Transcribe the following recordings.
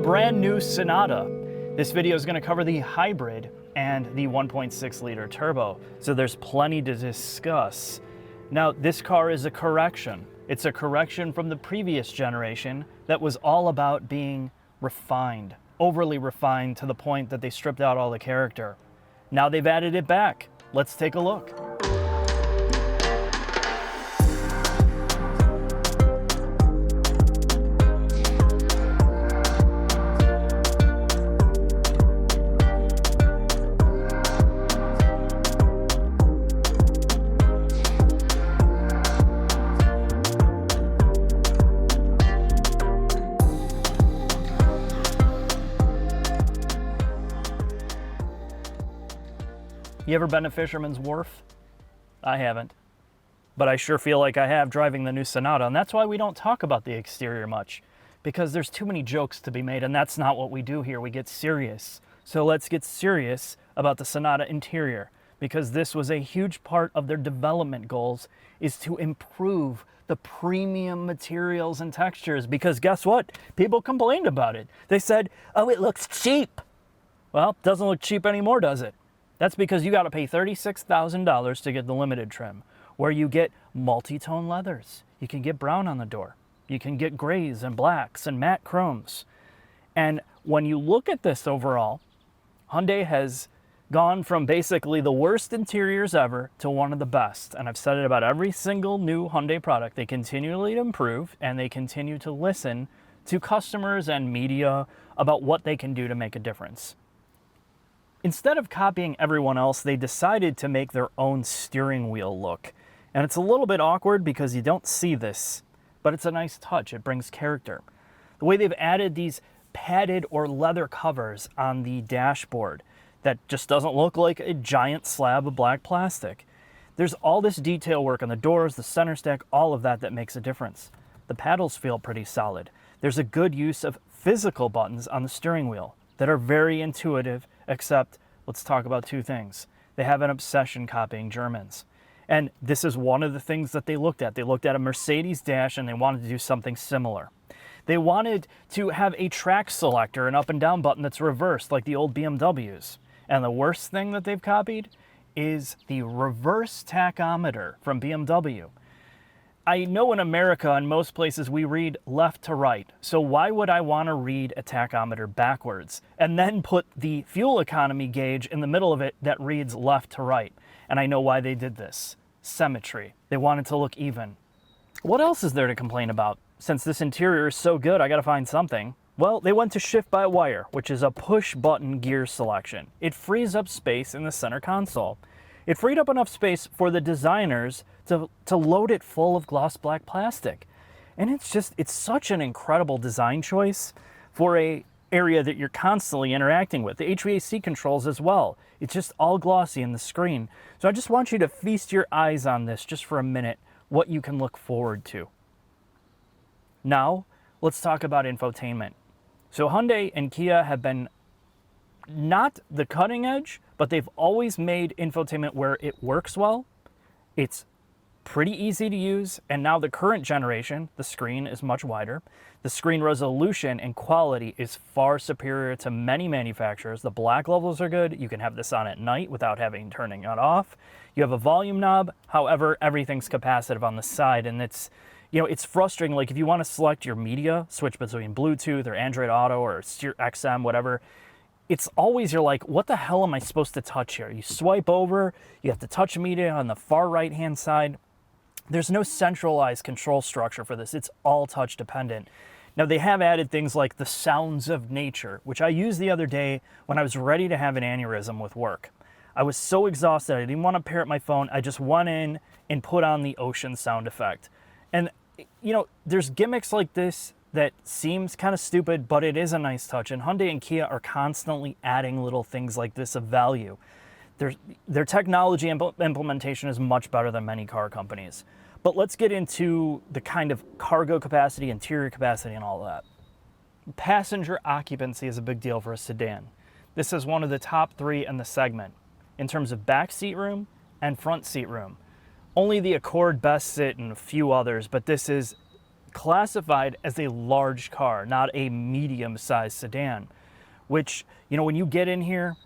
brand new Sonata. This video is going to cover the hybrid and the 1.6 liter turbo, so there's plenty to discuss. Now, this car is a correction. It's a correction from the previous generation that was all about being refined, overly refined to the point that they stripped out all the character. Now they've added it back. Let's take a look. You ever been to Fisherman's Wharf? I haven't, but I sure feel like I have driving the new Sonata, and that's why we don't talk about the exterior much, because there's too many jokes to be made, and that's not what we do here. We get serious. So let's get serious about the Sonata interior, because this was a huge part of their development goals, is to improve the premium materials and textures, because guess what? People complained about it. They said, oh, it looks cheap. Well, it doesn't look cheap anymore, does it? That's because you got to pay $36,000 to get the limited trim, where you get multi-tone leathers. You can get brown on the door. You can get grays and blacks and matte chromes. And when you look at this overall, Hyundai has gone from basically the worst interiors ever to one of the best. And I've said it about every single new Hyundai product. They continually improve, and they continue to listen to customers and media about what they can do to make a difference. Instead of copying everyone else, they decided to make their own steering wheel look. And it's a little bit awkward because you don't see this, but it's a nice touch. It brings character. The way they've added these padded or leather covers on the dashboard that just doesn't look like a giant slab of black plastic. There's all this detail work on the doors, the center stack, all of that makes a difference. The paddles feel pretty solid. There's a good use of physical buttons on the steering wheel that are very intuitive, except let's talk about two things. They have an obsession copying Germans. And this is one of the things that they looked at. They looked at a Mercedes dash and they wanted to do something similar. They wanted to have a track selector, an up and down button that's reversed like the old BMWs. And the worst thing that they've copied is the reverse tachometer from BMW. I know in America, in most places, we read left to right. So why would I want to read a tachometer backwards and then put the fuel economy gauge in the middle of it that reads left to right? And I know why they did this. Symmetry. They wanted to look even. What else is there to complain about? Since this interior is so good, I got to find something. Well, they went to shift by wire, which is a push button gear selection. It frees up space in the center console. It freed up enough space for the designers to load it full of gloss black plastic. And it's such an incredible design choice for a area that you're constantly interacting with. The HVAC controls as well. It's just all glossy in the screen. So I just want you to feast your eyes on this just for a minute, what you can look forward to. Now, let's talk about infotainment. So Hyundai and Kia have been not the cutting edge, but they've always made infotainment where it works well. It's pretty easy to use, and now the current generation, the screen is much wider. The screen resolution and quality is far superior to many manufacturers. The black levels are good. You can have this on at night without turning it off. You have a volume knob. However, everything's capacitive on the side, and it's frustrating. Like if you want to select your media, switch between Bluetooth or Android Auto or XM, whatever, it's always you're like, what the hell am I supposed to touch here? You swipe over, you have to touch media on the far right-hand side. There's no centralized control structure for this. It's all touch dependent. Now they have added things like the sounds of nature, which I used the other day when I was ready to have an aneurysm with work. I was so exhausted, I didn't want to pair up my phone. I just went in and put on the ocean sound effect. And there's gimmicks like this that seems kind of stupid, but it is a nice touch. And Hyundai and Kia are constantly adding little things like this of value. Their technology implementation is much better than many car companies. But let's get into the kind of cargo capacity, interior capacity, and all that. Passenger occupancy is a big deal for a sedan. This is one of the top 3 in the segment in terms of back seat room and front seat room. Only the Accord Best Sit and a few others, but this is classified as a large car, not a medium-sized sedan, which, you know, when you get in here,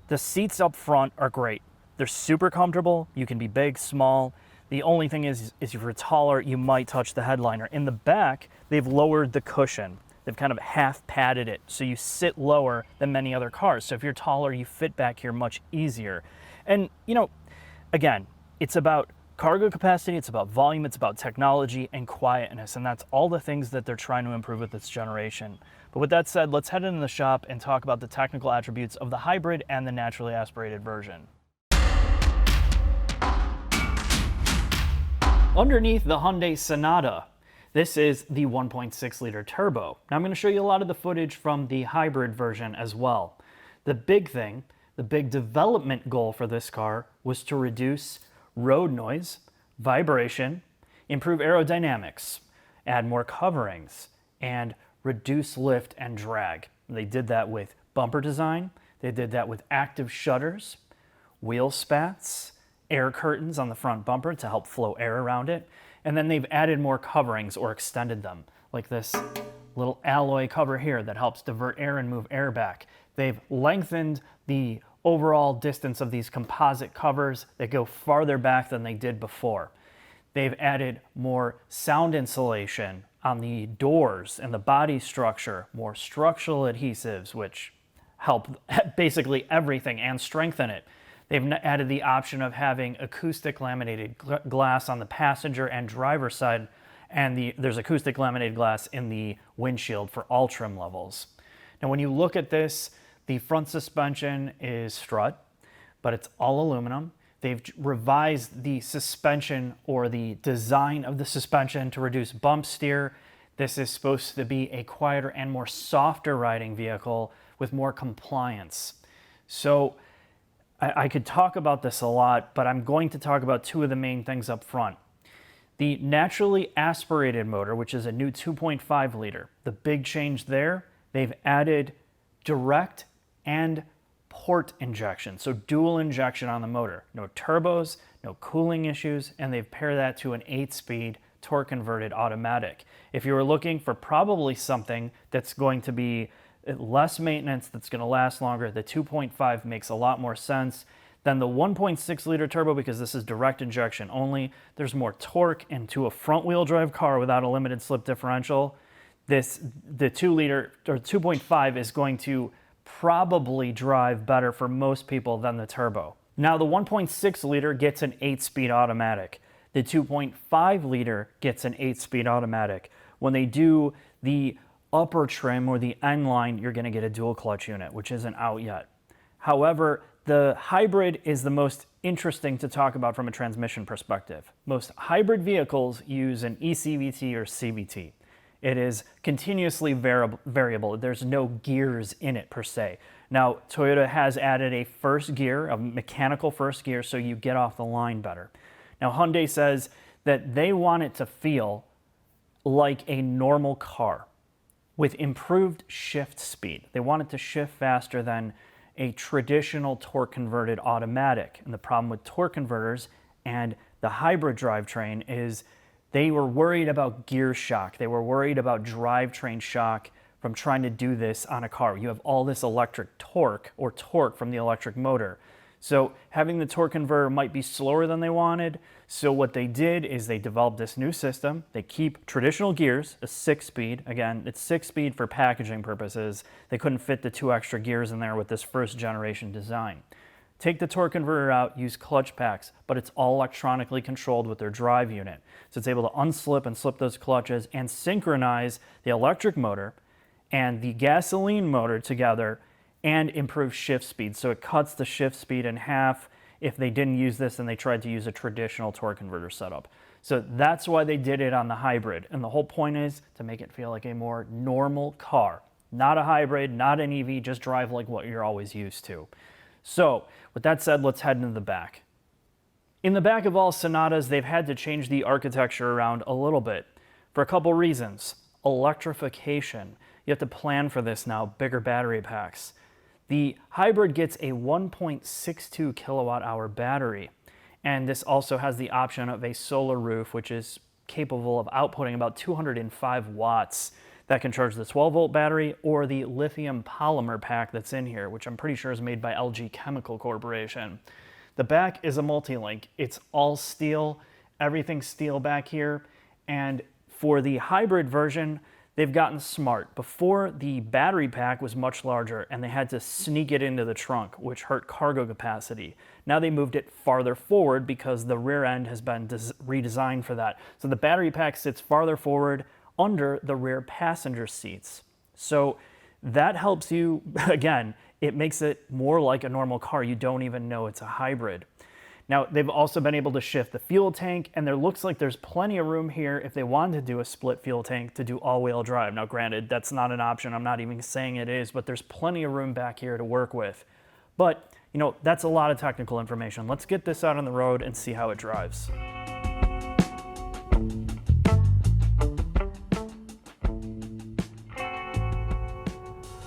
the seats up front are great. They're super comfortable. You can be big, small. The only thing is if you're taller, you might touch the headliner. In the back, they've lowered the cushion. They've kind of half padded it, so you sit lower than many other cars. So if you're taller, you fit back here much easier. And, you know, again, it's about cargo capacity, it's about volume, it's about technology and quietness, and that's all the things that they're trying to improve with this generation. But with that said, let's head into the shop and talk about the technical attributes of the hybrid and the naturally aspirated version. Underneath the Hyundai Sonata, this is the 1.6 liter turbo. Now I'm going to show you a lot of the footage from the hybrid version as well. The big thing, the big development goal for this car was to reduce road noise, vibration, improve aerodynamics, add more coverings, and reduce lift and drag. They did that with bumper design, they did that with active shutters, wheel spats, air curtains on the front bumper to help flow air around it, and then they've added more coverings or extended them, like this little alloy cover here that helps divert air and move air back. They've lengthened the overall distance of these composite covers that go farther back than they did before. They've added more sound insulation on the doors and the body structure, more structural adhesives, which help basically everything and strengthen it. They've added the option of having acoustic laminated glass on the passenger and driver side, and there's acoustic laminated glass in the windshield for all trim levels. Now, when you look at this, the front suspension is strut, but it's all aluminum. They've revised the suspension or the design of the suspension to reduce bump steer. This is supposed to be a quieter and more softer riding vehicle with more compliance. So I could talk about this a lot, but I'm going to talk about two of the main things up front. The naturally aspirated motor, which is a new 2.5 liter. The big change there, they've added direct and port injection, so dual injection on the motor. No turbos, no cooling issues, and they've paired that to an 8-speed torque converted automatic. If you were looking for probably something that's going to be less maintenance, that's going to last longer, the 2.5 makes a lot more sense than the 1.6 liter turbo, because this is direct injection only. There's more torque, and to a front wheel drive car without a limited slip differential, the 2 liter or 2.5 is going to probably drive better for most people than the turbo. Now the 1.6 liter gets an 8-speed automatic. The 2.5 liter gets an 8-speed automatic. When they do the upper trim or the N line, you're going to get a dual clutch unit, which isn't out yet. However, the hybrid is the most interesting to talk about from a transmission perspective. Most hybrid vehicles use an ECVT or CVT. It is continuously variable. There's no gears in it per se. Now, Toyota has added a first gear, a mechanical first gear, so you get off the line better. Now, Hyundai says that they want it to feel like a normal car with improved shift speed. They want it to shift faster than a traditional torque converted automatic. And the problem with torque converters and the hybrid drivetrain is they were worried about gear shock. They were worried about drivetrain shock from trying to do this on a car. You have all this electric torque or torque from the electric motor. So having the torque converter might be slower than they wanted. So what they did is they developed this new system. They keep traditional gears, a 6-speed. Again, it's 6-speed for packaging purposes. They couldn't fit the 2 extra gears in there with this first generation design. Take the torque converter out, use clutch packs, but it's all electronically controlled with their drive unit. So it's able to unslip and slip those clutches and synchronize the electric motor and the gasoline motor together and improve shift speed. So it cuts the shift speed in half if they didn't use this and they tried to use a traditional torque converter setup. So that's why they did it on the hybrid. And the whole point is to make it feel like a more normal car. Not a hybrid, not an EV, just drive like what you're always used to. So with that said, let's head into the back. In the back of all Sonatas, they've had to change the architecture around a little bit for a couple reasons. Electrification. You have to plan for this now, bigger battery packs. The hybrid gets a 1.62 kilowatt hour battery, and this also has the option of a solar roof, which is capable of outputting about 205 watts that can charge the 12-volt battery or the lithium polymer pack that's in here, which I'm pretty sure is made by LG Chemical Corporation. The back is a multi-link. It's all steel, everything's steel back here. And for the hybrid version, they've gotten smart. Before, the battery pack was much larger and they had to sneak it into the trunk, which hurt cargo capacity. Now they moved it farther forward because the rear end has been redesigned for that. So the battery pack sits farther forward under the rear passenger seats. So that helps you, again, it makes it more like a normal car. You don't even know it's a hybrid. Now, they've also been able to shift the fuel tank, and there looks like there's plenty of room here if they wanted to do a split fuel tank to do all-wheel drive. Now, granted, that's not an option. I'm not even saying it is, but there's plenty of room back here to work with. But, you know, that's a lot of technical information. Let's get this out on the road and see how it drives.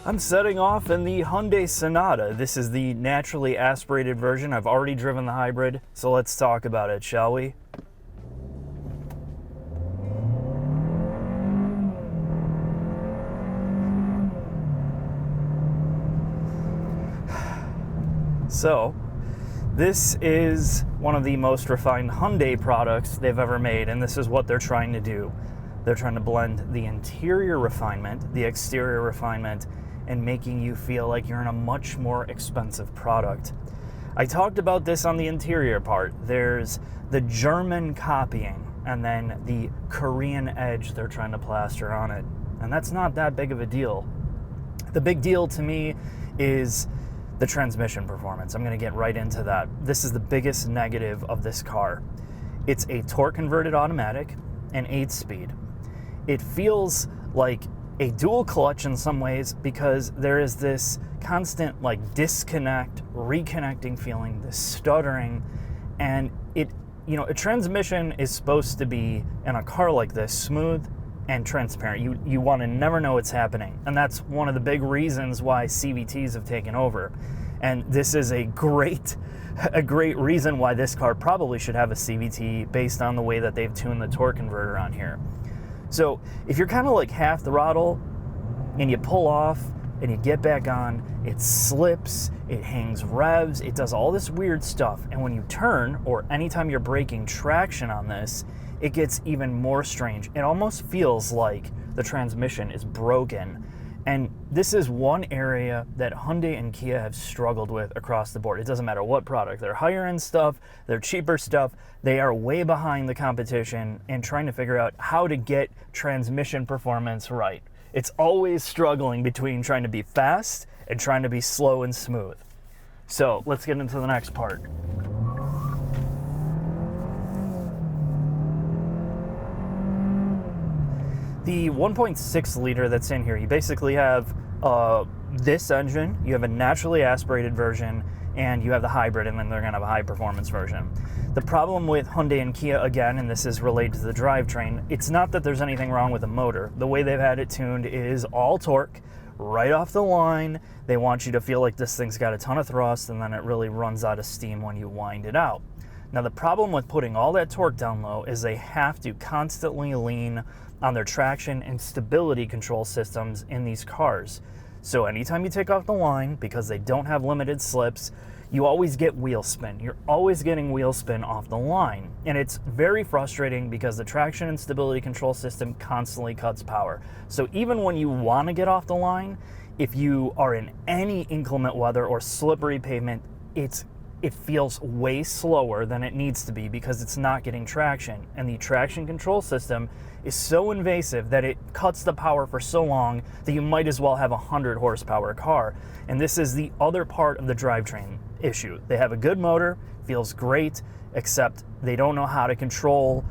I'm setting off in the Hyundai Sonata. This is the naturally aspirated version. I've already driven the hybrid, so let's talk about it, shall we? So, this is one of the most refined Hyundai products they've ever made, and this is what they're trying to do. They're trying to blend the interior refinement, the exterior refinement, and making you feel like you're in a much more expensive product. I talked about this on the interior part. There's the German copying and then the Korean edge they're trying to plaster on it. And that's not that big of a deal. The big deal to me is the transmission performance. I'm gonna get right into that. This is the biggest negative of this car. It's a torque converted automatic and 8-speed. It feels like a dual clutch in some ways because there is this constant like disconnect, reconnecting feeling, this stuttering, and it, you know, a transmission is supposed to be in a car like this smooth and transparent. You want to never know what's happening, and that's one of the big reasons why CVTs have taken over. And this is a great reason why this car probably should have a CVT based on the way that they've tuned the torque converter on here. So if you're kind of like half throttle and you pull off and you get back on, it slips, it hangs revs, it does all this weird stuff. And when you turn, or anytime you're breaking traction on this, it gets even more strange. It almost feels like the transmission is broken. And this is one area that Hyundai and Kia have struggled with across the board. It doesn't matter what product. They're higher end stuff, they're cheaper stuff. They are way behind the competition in trying to figure out how to get transmission performance right. It's always struggling between trying to be fast and trying to be slow and smooth. So let's get into the next part. The 1.6 liter that's in here, you basically have this engine, you have a naturally aspirated version, and you have the hybrid, and then they're going to have a high performance version. The problem with Hyundai and Kia, again, and this is related to the drivetrain, it's not that there's anything wrong with the motor. The way they've had it tuned is all torque, right off the line. They want you to feel like this thing's got a ton of thrust, and then it really runs out of steam when you wind it out. Now, the problem with putting all that torque down low is they have to constantly lean on their traction and stability control systems in these cars. So anytime you take off the line, because they don't have limited slips, you always get wheel spin. You're always getting wheel spin off the line. And it's very frustrating because the traction and stability control system constantly cuts power. So even when you want to get off the line, if you are in any inclement weather or slippery pavement, it feels way slower than it needs to be because it's not getting traction. And the traction control system is so invasive that it cuts the power for so long that you might as well have a 100 horsepower car. And this is the other part of the drivetrain issue. They have a good motor, feels great, except they don't know how to control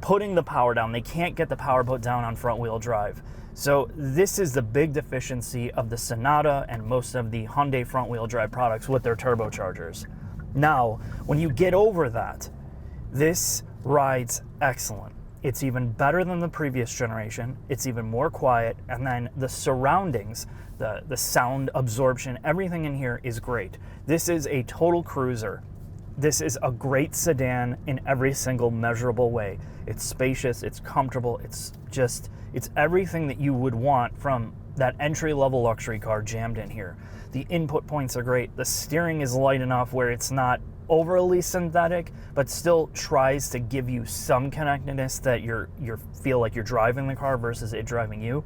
putting the power down. They can't get the power put down on front wheel drive. So this is the big deficiency of the Sonata and most of the Hyundai front wheel drive products with their turbochargers. Now, when you get over that, this rides excellent. It's even better than the previous generation. It's even more quiet. And then the surroundings, the sound absorption, everything in here is great. This is a total cruiser. this is a great sedan in every single measurable way. It's spacious, it's comfortable, it's everything that you would want from that entry-level luxury car jammed in here. The input points are great. The steering is light enough where it's not overly synthetic, but still tries to give you some connectedness that you feel like you're driving the car versus it driving you.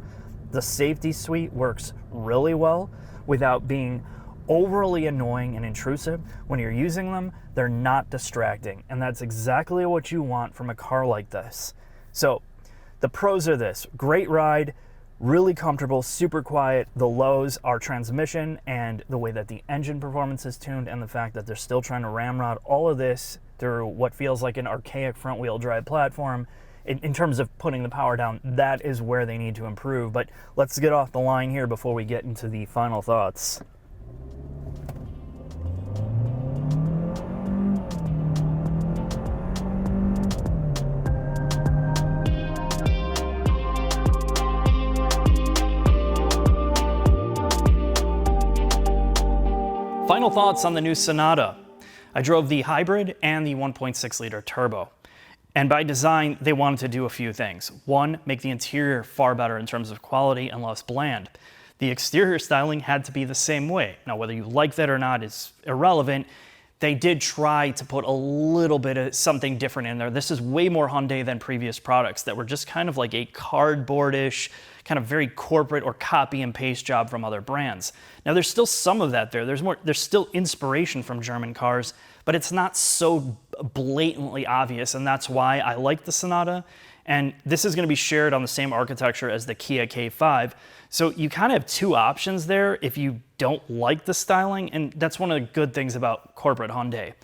The safety suite works really well without being overly annoying and intrusive. When you're using them, they're not distracting, and that's exactly what you want from a car like this. So the pros are this: great ride, really comfortable, super quiet. The lows are transmission and the way that the engine performance is tuned, and the fact that they're still trying to ramrod all of this through what feels like an archaic front-wheel drive platform. In terms of putting the power down, that is where they need to improve. But let's get off the line here before we get into the final thoughts. Final thoughts on the new Sonata. I drove the hybrid and the 1.6 liter turbo. And by design, they wanted to do a few things. One, make the interior far better in terms of quality and less bland. The exterior styling had to be the same way. Now, whether you like that or not is irrelevant. They did try to put a little bit of something different in there. This is way more Hyundai than previous products that were just kind of like a cardboardish, kind of very corporate or copy and paste job from other brands. Now, there's still some of that there. There's still inspiration from German cars, but it's not so blatantly obvious, and that's why I like the Sonata. And this is going to be shared on the same architecture as the Kia K5. So you kind of have two options there if you don't like the styling, and that's one of the good things about corporate Hyundai.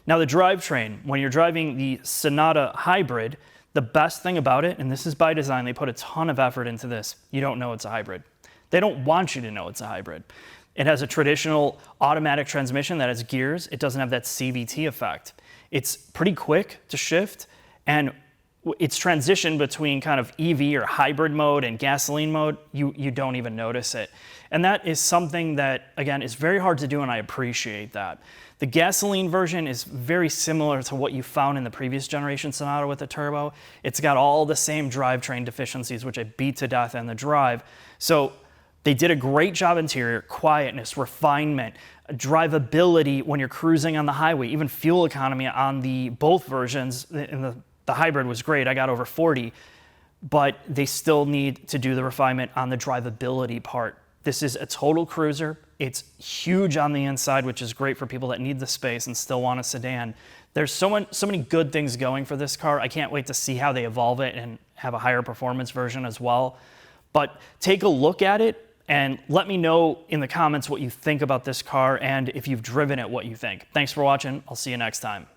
Now, the drivetrain, when you're driving the Sonata hybrid, the best thing about it, and this is by design, they put a ton of effort into this, you don't know it's a hybrid. They don't want you to know it's a hybrid. It has a traditional automatic transmission that has gears. It doesn't have that CVT effect. It's pretty quick to shift, and its transition between kind of EV or hybrid mode and gasoline mode, you don't even notice it. And that is something that, again, is very hard to do, and I appreciate that. The gasoline version is very similar to what you found in the previous generation Sonata with the turbo. It's got all the same drivetrain deficiencies, which I beat to death in the drive. So they did a great job interior, quietness, refinement, drivability when you're cruising on the highway, even fuel economy on the both versions. In the hybrid was great, I got over 40, but they still need to do the refinement on the drivability part. This is a total cruiser. It's huge on the inside, which is great for people that need the space and still want a sedan. There's so many good things going for this car. I can't wait to see how they evolve it and have a higher performance version as well. But take a look at it and let me know in the comments what you think about this car, and if you've driven it, what you think. Thanks for watching. I'll see you next time.